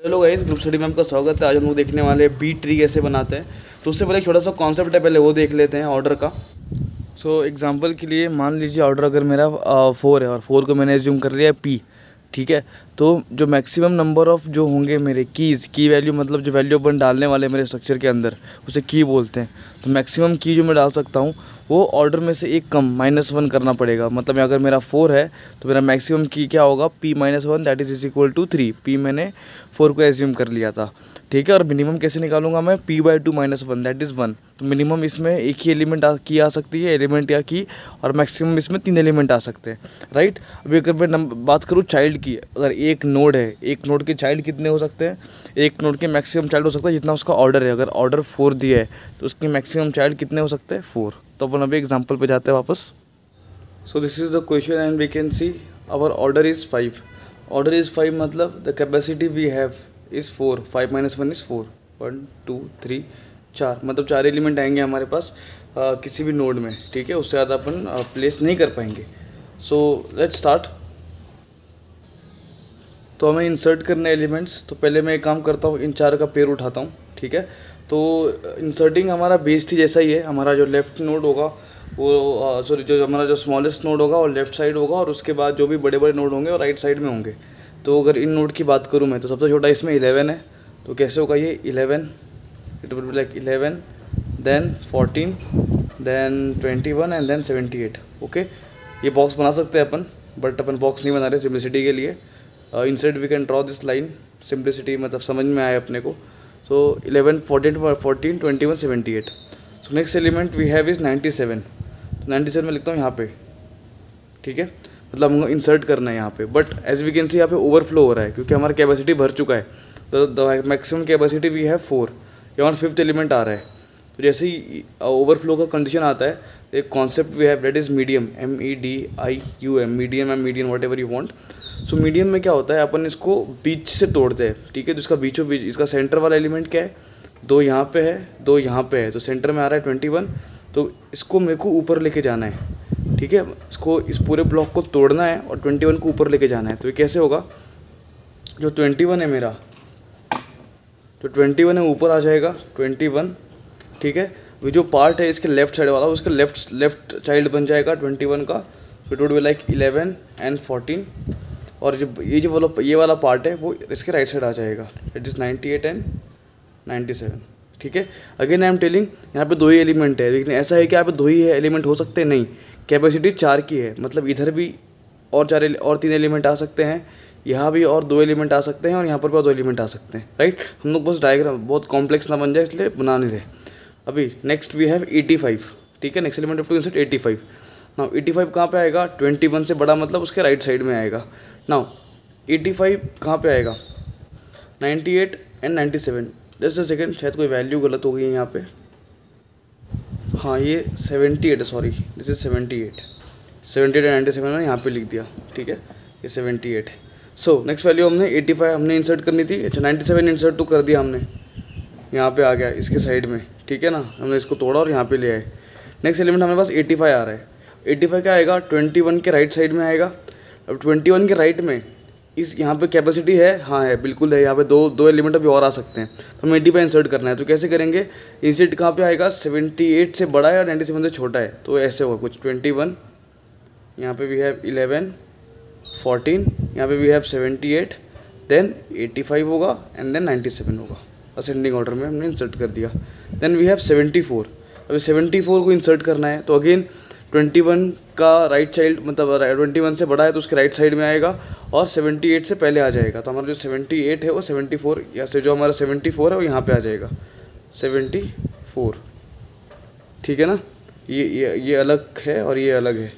Hello guys, group study में आपका स्वागत है। आज हम लोग देखने वाले हैं बी ट्री कैसे बनाते हैं। तो उससे पहले एक छोटा सा कॉन्सेप्ट है, पहले वो देख लेते हैं ऑर्डर का। सो एग्जांपल के लिए मान लीजिए ऑर्डर अगर मेरा 4 है और 4 को मैंने एज्यूम कर लिया है पी, ठीक है। तो जो मैक्सिमम नंबर ऑफ़ जो होंगे मेरे की वैल्यू, मतलब जो वैल्यू अपन डालने वाले मेरे स्ट्रक्चर के अंदर, उसे की बोलते हैं। तो मैक्सिमम की जो मैं डाल सकता हूँ वो ऑर्डर में से एक कम -1 करना पड़ेगा। मतलब अगर मेरा 4 है तो मेरा मैक्सिमम की क्या होगा, p-1 that is equal to 3। p मैंने 4 को एज्यूम कर लिया था, ठीक है। और मिनिमम कैसे निकालूंगा मैं, p/2 -1 दैट इज़ 1। तो मिनिमम इसमें एक ही एलिमेंट की आ सकती है, एलिमेंट या की, और मैक्सिमम इसमें 3 एलिमेंट आ सकते हैं, राइट। अभी अगर मैं बात करूँ चाइल्ड की, अगर एक नोड है, एक नोड के चाइल्ड कितने हो सकते हैं, एक नोड के मैक्सिमम चाइल्ड हो सकता है जितना उसका ऑर्डर है। अगर ऑर्डर 4 दिया है तो उसके मैक्सिमम चाइल्ड कितने हो सकते हैं, 4। तो अपन अभी एग्जाम्पल पे जाते हैं वापस। So this is the question and we can see our order is 5। Order is 5 मतलब the capacity we have is 4। 5 - 1 is 4। 1 2 3 4, मतलब 4 एलिमेंट आएंगे हमारे पास किसी भी नोड में, ठीक है। उससे ज़्यादा अपन प्लेस नहीं कर पाएंगे। So let's start. तो हमें इंसर्ट करने एलिमेंट्स, तो पहले मैं एक काम करता हूँ, इन 4 का पेयर उठाता हूँ, ठीक है। तो इंसर्टिंग हमारा बेस थी जैसा ही है। हमारा जो लेफ्ट नोड होगा वो सॉरी जो हमारा जो स्मॉलेस्ट नोड होगा वो लेफ्ट साइड होगा, और उसके बाद जो भी बड़े बड़े नोड होंगे वो राइट साइड में होंगे। तो अगर इन नोड की बात करूँ मैं, तो सबसे छोटा इसमें 11 है। तो कैसे होगा ये 11, it will be like 11 then 14 then 21 and then 78। Okay, ये बॉक्स बना सकते हैं अपन, बट अपन बॉक्स नहीं बना रहे सिम्प्लिसिटी के लिए। Insert we can draw this line, simplicity मतलब समझ में आए अपने को। So 11 14 21 78। So next element we have is 97। तो 97 में लिखता हूँ यहाँ पे, ठीक है। मतलब हमको इंसर्ट करना है यहाँ पे, but as we can see यहाँ पे ओवरफ्लो हो रहा है क्योंकि हमारा कैपेसिटी भर चुका है। तो the maximum capacity we have 4, यहाँ 5th एलिमेंट आ रहा है। तो जैसे ही ओवरफ्लो का कंडीशन आता है, एक concept we have that is medium, MEDIUM, medium M medium whatever you want. So medium में क्या होता है, अपन इसको बीच से तोड़ते हैं, ठीक है। तो इसका बीचों बीच, इसका सेंटर वाला एलिमेंट क्या है, 2 यहाँ पे है, 2 यहाँ पे है, तो सेंटर में आ रहा है 21। तो इसको मेरे को ऊपर लेके जाना है, ठीक है। इसको इस पूरे ब्लॉक को तोड़ना है और 21 को ऊपर लेके जाना है। तो ये कैसे होगा, जो 21 है मेरा, जो 21 है ऊपर आ जाएगा 21, ठीक है। वो जो पार्ट है इसके लेफ्ट साइड वाला, उसका लेफ्ट चाइल्ड बन जाएगा 21 का। तो it would be like 11 and 14। और जब ये वाला पार्ट है वो इसके राइट साइड आ जाएगा, इट इज़ 98 एंड 97, ठीक है। अगेन आई एम टेलिंग, यहाँ पे 2 ही एलिमेंट है, लेकिन ऐसा है कि यहाँ पे 2 ही एलिमेंट हो सकते हैं, नहीं, कैपेसिटी 4 की है। मतलब इधर भी और 3 एलिमेंट आ सकते हैं, यहाँ भी और 2 एलिमेंट आ सकते हैं, और यहाँ पर भी और 2 एलिमेंट आ सकते हैं, राइट। हम लोग बस डायग्राम बहुत कॉम्प्लेक्स ना बन जाए इसलिए बना नहीं रहे। अभी नेक्स्ट वी हैव 85, ठीक है। Next element of to insert 85। Now 85 कहाँ पे आएगा, 21 से बड़ा, मतलब उसके राइट साइड में आएगा। नाउ 85 कहाँ पे आएगा, 98 एंड 97। जस्ट अ सेकेंड, शायद कोई वैल्यू गलत हो गई है यहाँ पे। हाँ, ये 78 है, सॉरी, दिस इज 78 एंड 97 मैंने यहाँ पे लिख दिया, ठीक है। ये 78 है। सो नेक्स्ट वैल्यू हमने 85 हमने इंसर्ट करनी थी। अच्छा, 97 इंसर्ट तो कर दिया हमने, यहाँ पे आ गया इसके साइड में, ठीक है ना। हमने इसको तोड़ा और यहाँ पे ले आए। नेक्स्ट एलिमेंट हमारे पास 85 आ रहा है। 85 क्या आएगा, 21 के राइट साइड में आएगा। अब 21 के राइट में इस यहाँ पे कैपेसिटी है, हाँ है, बिल्कुल है। यहाँ पे दो एलिमेंट अभी और आ सकते हैं, तो हमें 85 इंसर्ट करना है। तो कैसे करेंगे, इंसर्ट कहाँ पे आएगा, 78 से बड़ा है और 97 से छोटा है, तो ऐसे होगा कुछ। 21, यहाँ पे वी हैव 11 14, यहाँ पे वी हैव 78, देन 85 होगा एंड देन 97 होगा। असेंडिंग ऑर्डर में हमने इंसर्ट कर दिया। Then we have 74। अभी 74 को इंसर्ट करना है, तो अगेन 21 का राइट चाइल्ड, मतलब 21 से बड़ा है तो उसके राइट साइड में आएगा, और 78 से पहले आ जाएगा। तो हमारा जो 78 है वो 74, या से जो हमारा 74 है वो यहाँ पे आ जाएगा 74, ठीक है ना। ये अलग है और ये अलग है,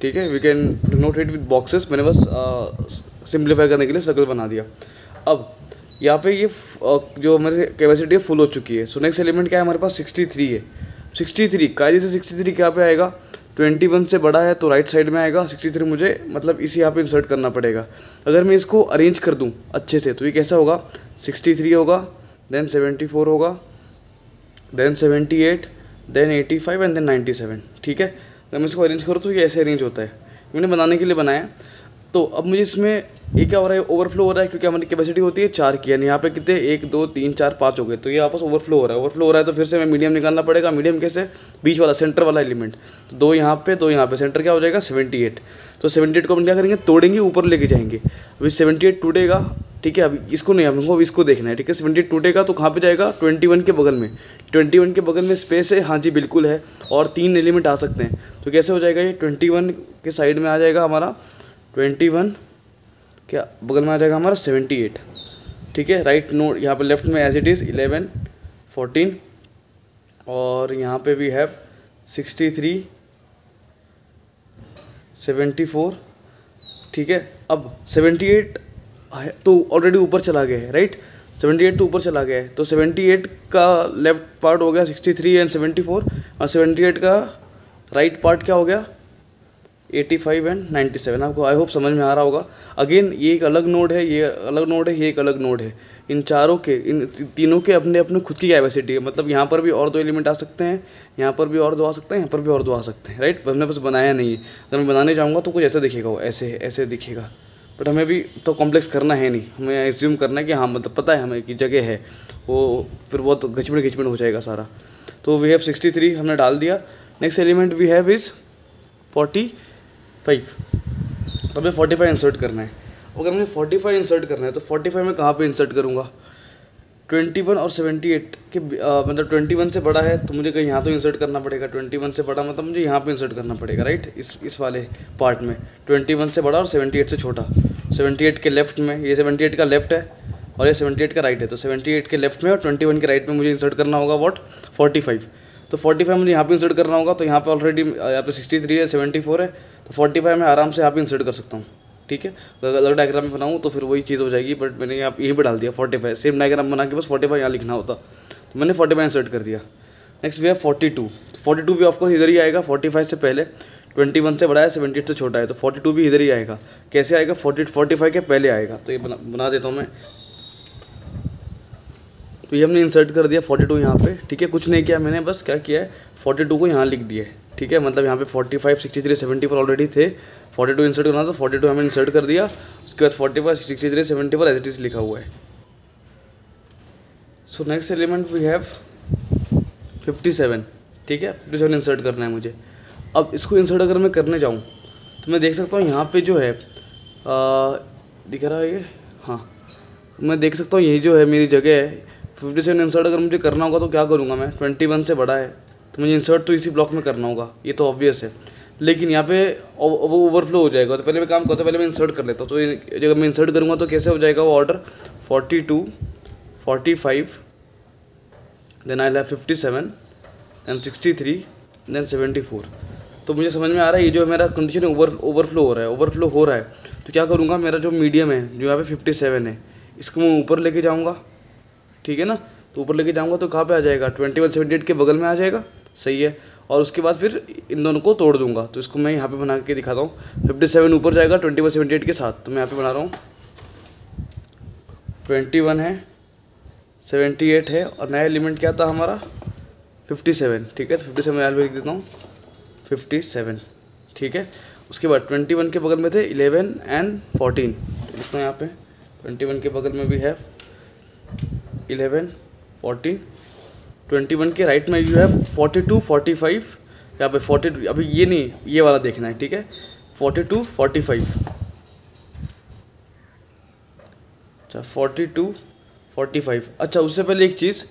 ठीक है। We can note it with boxes. मैंने बस सिंप्लीफाई करने के लिए सर्कल बना दिया। अब यहाँ पे ये जो हमारी कैपेसिटी है फुल हो चुकी है। सो नेक्स्ट एलिमेंट क्या है हमारे पास, 63 है। 63 कायदे से 63 क्या पे आएगा, 21 से बड़ा है तो राइट साइड में आएगा। 63 मुझे मतलब इसी यहाँ पे इंसर्ट करना पड़ेगा। अगर मैं इसको अरेंज कर दूँ अच्छे से तो ये कैसा होगा, 63 होगा, देन 74 होगा, देन 78, देन 85 एंड देन 97, ठीक है। अगर मैं इसको अरेंज करूँ तो ये ऐसे अरेंज होता है, मैंने बनाने के लिए बनाया। तो अब मुझे इसमें ये क्या हो रहा है, ओवरफ्लो हो रहा है, क्योंकि हमारी कैपेसिटी होती है 4 की, यानी यहाँ पे कितने 1 2 3 4 5 हो गए, तो ये आपस ओवरफ्लो हो रहा है। ओवरफ्लो हो रहा है तो फिर से हमें मीडियम निकालना पड़ेगा। मीडियम कैसे, बीच वाला सेंटर वाला एलिमेंट, तो 2 यहाँ पे 2 यहाँ पे, सेंटर क्या हो जाएगा 78। तो 78 को हम क्या करेंगे, तोड़ेंगे, ऊपर लेके जाएंगे। अभी 78 टूटेगा, ठीक है, अभी इसको नहीं, हमको इसको देखना है, ठीक है। 78 टूटेगा तो कहाँ पे जाएगा, 21 के बगल में। 21 के बगल में स्पेस है, हाँ जी बिल्कुल है, और 3 एलिमेंट आ सकते हैं। तो कैसे हो जाएगा, ये 21 के साइड में आ जाएगा हमारा 21, क्या बगल में आ जाएगा हमारा 78, ठीक है। राइट नोड यहाँ पे लेफ्ट में एज इट इज़ 11 14, और यहाँ पे भी है 63 74, ठीक है। अब 78 तो ऑलरेडी ऊपर चला गया है, राइट, 78 तो ऊपर चला गया है, तो 78 का लेफ्ट पार्ट हो गया 63 एंड 74, और 78 का राइट पार्ट क्या हो गया 85 एंड 97। आपको आई होप समझ में आ रहा होगा। अगेन ये एक अलग नोड है, ये अलग नोड है, ये एक अलग नोड है। इन चारों के, इन तीनों के अपने अपने खुद की कैपेसिटी है, मतलब यहाँ पर भी और 2 एलिमेंट आ सकते हैं, यहाँ पर भी और 2 आ सकते हैं, यहाँ पर भी और 2 आ सकते हैं, राइट। हमने बस बनाया नहीं है, अगर मैं बनाने जाऊँगा तो कुछ ऐसा दिखेगा, वो ऐसे ऐसे दिखेगा, बट हमें भी तो कॉम्प्लेक्स करना है नहीं, हमें एज्यूम करना है कि हाँ मतलब पता है हमें कि जगह है, वो फिर बहुत घिचमिड़ हो जाएगा सारा। तो वी हैव 63 हमने डाल दिया। Next element we have is 45, तो हमें 45 इंसर्ट करना है। अगर मुझे 45 इंसर्ट करना है तो 45 में कहाँ पे इंसर्ट करूँगा, 21 और 78 के मतलब 21 से बड़ा है तो मुझे कहीं यहाँ तो इंसर्ट करना पड़ेगा, 21 से बड़ा मतलब मुझे यहाँ पे इंसर्ट करना पड़ेगा, राइट, इस वाले पार्ट में। 21 से बड़ा और 78 से छोटा, 78 के लेफ्ट में, ये 78 का लेफ्ट है और ये 78 का राइट है, तो 78 के लेफ्ट में और 21 के राइट में मुझे इंसर्ट करना होगा व्हाट 45। तो 45 मुझे यहाँ पे इंसर्ट करना होगा, तो यहाँ पे ऑलरेडी यहाँ पे 63 है, 74 है, तो 45 में आराम से यहाँ पे इंसर्ट कर सकता हूँ, ठीक है। अगर अलग डायग्राम में बनाऊँ तो फिर वही चीज़ हो जाएगी, बट मैंने यहाँ यहीं पे डाल दिया 45, सेम डायग्राम बना के बस 45 यहाँ लिखना होता, तो मैंने 45 इंसर्ट कर दिया। नेक्स्ट वी है 42, 42 भी ऑफकोर्स इधर ही आएगा, 45 से पहले, 21 से बड़ा है, 78 से छोटा है, तो 42 भी इधर ही आएगा। कैसे आएगा, 45 के पहले आएगा, तो ये बना देता हूँ मैं। तो ये हमने इंसर्ट कर दिया 42 यहाँ पे, ठीक है। कुछ नहीं किया मैंने, बस क्या किया है 42 को यहाँ लिख दिया है, ठीक है। मतलब यहाँ पे 45 63 74 ऑलरेडी थे, 42 इंसर्ट करना था, 42 हमें इंसर्ट कर दिया। उसके बाद 45 63 74 एज इट इज लिखा हुआ है। So next element we have 57, ठीक है। 57 इंसर्ट करना है मुझे। अब इसको इंसर्ट अगर मैं करने जाऊँ तो मैं देख सकता हूँ यहाँ पे जो है दिख रहा है ये, हाँ मैं देख सकता हूँ यही जो है मेरी जगह है। 57 इंसर्ट अगर मुझे करना होगा तो क्या करूँगा मैं, 21 से बड़ा है तो मुझे इंसर्ट तो इसी ब्लॉक में करना होगा, ये तो ऑब्वियस है। लेकिन यहाँ पे वो ओवरफ्लो हो जाएगा, तो पहले मैं काम करता हूँ, पहले मैं इंसर्ट कर लेता हूँ। तो जब मैं इंसर्ट करूँगा तो कैसे हो जाएगा वो order 42 45 then I have 57 and 63 then 74। तो मुझे समझ में आ रहा है ये जो मेरा कंडीशन ओवरफ्लो हो रहा है। तो क्या करूँगा, मेरा जो मीडियम है जो यहाँ पे 57 है इसको मैं ऊपर लेके जाऊँगा, ठीक है ना। तो ऊपर लेके जाऊँगा तो कहाँ पे आ जाएगा, 21 78 के बगल में आ जाएगा, सही है। और उसके बाद फिर इन दोनों को तोड़ दूंगा। तो इसको मैं यहाँ पे बना के दिखाता हूँ। 57 ऊपर जाएगा 21 78 के साथ, तो मैं यहाँ पे बना रहा हूँ 21 है 78 है और नया एलिमेंट क्या था हमारा 57, ठीक है। तो 57 यहाँ पे लिख देता हूँ 57, ठीक है। उसके बाद 21 के बगल में थे 11 एंड 14, लिखता हूँ यहाँ पे 21 के बगल में भी है 11 14, 21 के राइट में यू है 42 45, यहाँ पे 40, अभी ये नहीं ये वाला देखना है, ठीक है। 42 45, अच्छा 42 45। अच्छा उससे पहले एक चीज़,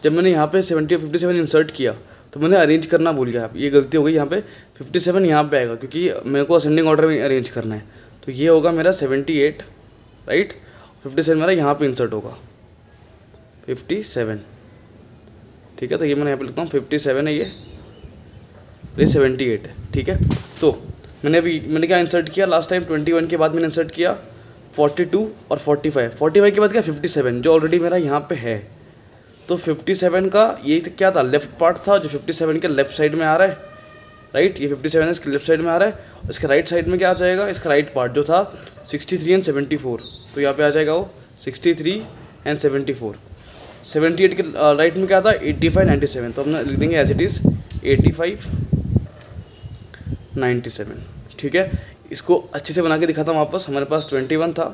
जब मैंने यहाँ पे 57 इंसर्ट किया तो मैंने अरेंज करना भूल गया, ये गलती हो गई। यहाँ पे 57 यहाँ पे आएगा क्योंकि मेरे को असेंडिंग ऑर्डर में अरेंज करना है। तो ये होगा मेरा 78, राइट, 57 मेरा यहाँ पे इंसर्ट होगा 57, ठीक है। तो ये मैंने यहाँ पे लिखता हूँ 57 है ये 78 है, ठीक है। तो मैंने क्या इंसर्ट किया लास्ट टाइम, 21 के बाद मैंने इंसर्ट किया 42 और 45 के बाद क्या 57 जो ऑलरेडी मेरा यहाँ पे है। तो 57 का ये क्या था, लेफ्ट पार्ट था जो 57 के लेफ्ट साइड में आ रहा है, राइट। ये 57 है इसके लेफ्ट साइड में आ रहा है। इसके राइट साइड में क्या आ जाएगा, इसका राइट पार्ट जो था 63 एंड 74, तो यहाँ पे आ जाएगा वो 63 एंड 74। 78 के राइट में क्या था 85 97, तो हम लिख देंगे एज इट इज़ 85 97, ठीक है। इसको अच्छे से बना के दिखाता हूँ वापस। हमारे पास 21 था,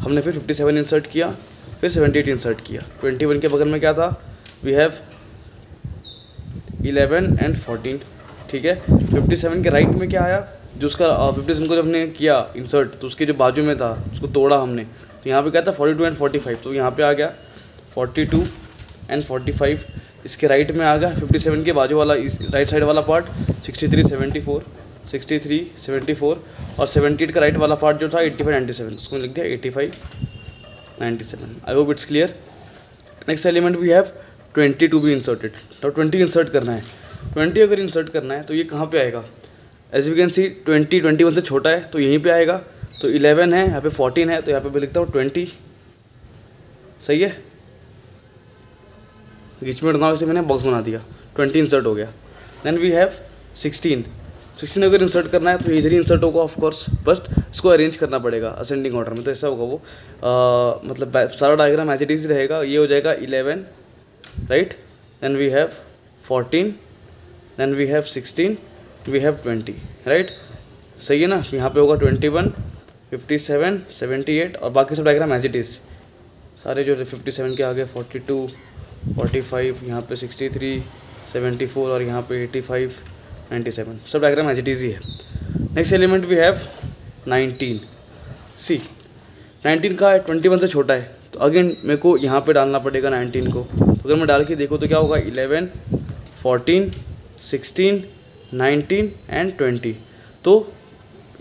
हमने फिर 57 इंसर्ट किया, फिर 78 इंसर्ट किया। 21 के बगल में क्या था, वी हैव 11 एंड 14, ठीक है। 57 के राइट में क्या आया, जो उसका 57 को जब हमने किया इंसर्ट तो उसके जो बाजू में था उसको तोड़ा हमने, तो यहाँ पे क्या था 42 एंड 45, तो यहाँ पे आ गया 42 एंड 45। इसके राइट में आ गया 57 के बाजू वाला राइट साइड वाला पार्ट 63 74, 63 74, और 78 का राइट वाला पार्ट जो था 85 97, उसको लिख दिया 85 97। I hope it's clear. Next element we have 20 to be inserted. तो 20 इंसर्ट करना है। 20 अगर इंसर्ट करना है तो ये कहाँ पे आएगा, एज यू कैन सी 20 21 से छोटा है तो यहीं पे आएगा। तो 11 है, यहाँ पे 14 है, तो यहाँ पे मैं लिखता हूँ 20, सही है। बीच में से मैंने बॉक्स बना दिया, 20 इंसर्ट हो गया। देन वी हैव 16 अगर इंसर्ट करना है तो इधर ही इंसर्ट होगा ऑफ कोर्स, बट इसको अरेंज करना पड़ेगा असेंडिंग ऑर्डर में, तो ऐसा होगा वो मतलब सारा डायग्राम एज इट इज रहेगा। ये हो जाएगा 11, right, then we have 14, then we have 16, we have 20, right, सही है ना। यहाँ पे होगा 21 57 78, और बाकी सब डायग्राम एज इट इज़ सारे जो 57 के आगे 42 45, यहाँ पे 63 74, और यहाँ पे 85 97, सब डायग्राम एज इट इज ही है। Next element we have 19। See 19 का 21 से छोटा है, तो अगेन मेरे को यहाँ पे डालना पड़ेगा 19 को। तो अगर मैं डाल के देखूँ तो क्या होगा 11 14 16 19 एंड 20। तो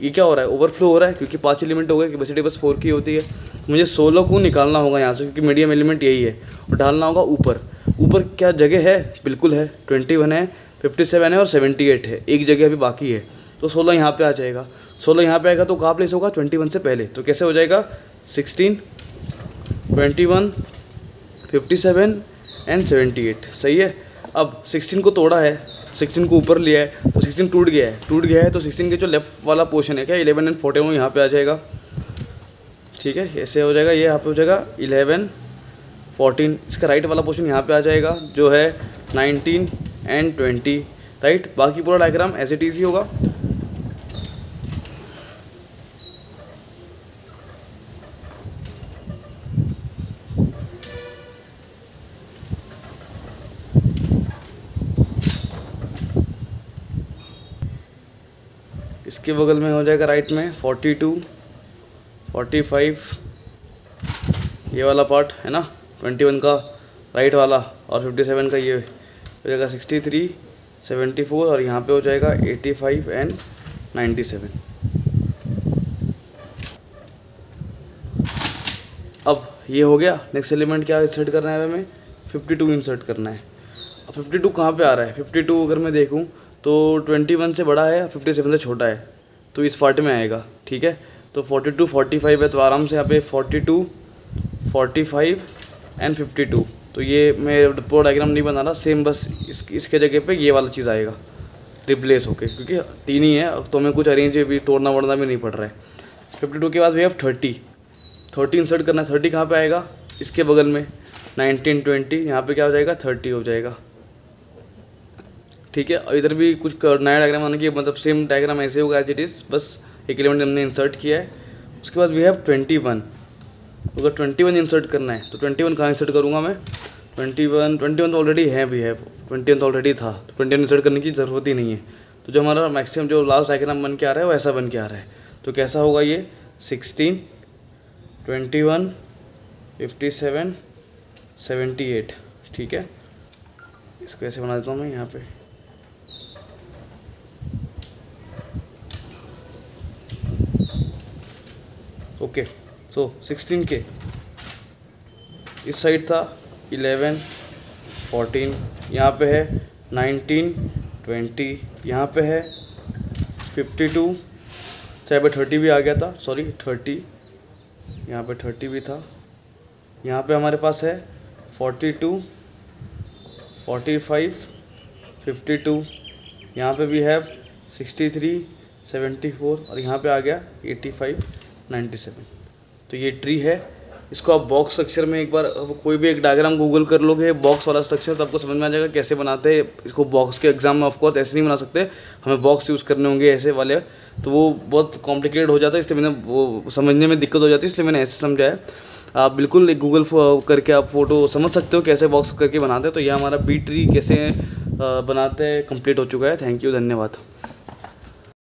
ये क्या हो रहा है, ओवरफ्लो हो रहा है, क्योंकि 5 एलिमेंट हो गए, कैपेसिटी बस 4 की होती है। मुझे 16 को निकालना होगा यहाँ से, क्योंकि मीडियम एलिमेंट यही है, और डालना होगा ऊपर। ऊपर क्या जगह है, बिल्कुल है, 21 है, 57 है और 78 है, एक जगह अभी बाकी है। तो 16 यहाँ पे आ जाएगा। 16 यहाँ पे आएगा तो कहाँ प्लेस होगा, 21 से पहले। तो कैसे हो जाएगा 16 21 57 एंड 78, सही है। अब 16 को तोड़ा है, 16 को ऊपर लिया है, तो 16 टूट गया है, तो 16 के जो लेफ्ट वाला पोर्शन है क्या 11 एंड 14 यहाँ पे आ जाएगा, ठीक है। ऐसे हो जाएगा, ये यहाँ पे हो जाएगा 11 14, इसका राइट वाला पोर्शन यहाँ पे आ जाएगा जो है 19 एंड 20, राइट। बाकी पूरा डायग्राम एज इट इज ही होगा। इसके बगल में हो जाएगा राइट में 42 45, ये वाला पार्ट है ना 21 का राइट वाला, और 57 का ये हो जाएगा 63 74, और यहाँ पे हो जाएगा 85 एंड 97। अब ये हो गया। नेक्स्ट एलिमेंट क्या इंसर्ट करना है हमें, 52 इंसर्ट करना है। अब 52 कहाँ पे आ रहा है, 52 अगर मैं देखूँ तो 21 से बड़ा है, 57 से छोटा है, तो इस पार्ट में आएगा, ठीक है। तो 42 45 है, तो आराम से यहाँ पे 42 45 एंड 52। तो ये मैं पूरा डायग्राम नहीं बना रहा, सेम बस इसके जगह पे ये वाला चीज़ आएगा रिप्लेस होके, क्योंकि 3 ही है तो हमें कुछ अरेंज भी तोड़ना वोड़ना भी नहीं पड़ रहा है। 52 के बाद वी हैव 30 इंसर्ट करना है। 30 कहाँ पे आएगा, इसके बगल में 19 20, यहाँ पे क्या हो जाएगा 30 हो जाएगा, ठीक है। और इधर भी कुछ नया डायग्राम आने की, मतलब सेम डायग्राम ऐसे होगा एज इट इज़, बस एक एलिमेंट हमने इंसर्ट किया है। उसके बाद वी हैव 21। अगर 21 इंसर्ट करना है तो 21 कहाँ इंसर्ट करूँगा मैं, 21 तो ऑलरेडी है, वी हैव 21 तो ऑलरेडी था, तो 21 इंसर्ट करने की ज़रूरत ही नहीं है। तो जो हमारा मैक्सिमम जो लास्ट डायग्राम बन के आ रहा है वो ऐसा बन के आ रहा है। तो कैसा होगा ये 16 21 57 78, ठीक है। इसको ऐसे बना देता हूँ मैं यहाँ पे, ओके। सो 16 के इस साइड था 11 14, यहाँ पे है 19 20, यहाँ पे है 52, चाहे पे 30 भी आ गया था, सॉरी 30, यहाँ पे 30 भी था। यहाँ पे हमारे पास है 42 45 52, यहाँ पे भी है 63 74, और यहाँ पे आ गया 85 97। तो ये ट्री है इसको आप बॉक्स स्ट्रक्चर में एक बार कोई भी एक डायग्राम गूगल कर लोगे बॉक्स वाला स्ट्रक्चर, तो आपको समझ में आ जाएगा कैसे बनाते हैं इसको। बॉक्स के एग्जाम में ऑफकोर्स ऐसे नहीं बना सकते, हमें बॉक्स यूज़ करने होंगे ऐसे वाले, तो वो बहुत कॉम्प्लिकेटेड हो जाता है, इसलिए मैंने वो समझने में दिक्कत हो जाती है, इसलिए मैंने ऐसे समझाया। आप बिल्कुल एक गूगल करके आप फ़ोटो समझ सकते हो कैसे बॉक्स करके बनाते हैं। तो यह हमारा बी ट्री कैसे बनाते हैं कंप्लीट हो चुका है। थैंक यू, धन्यवाद।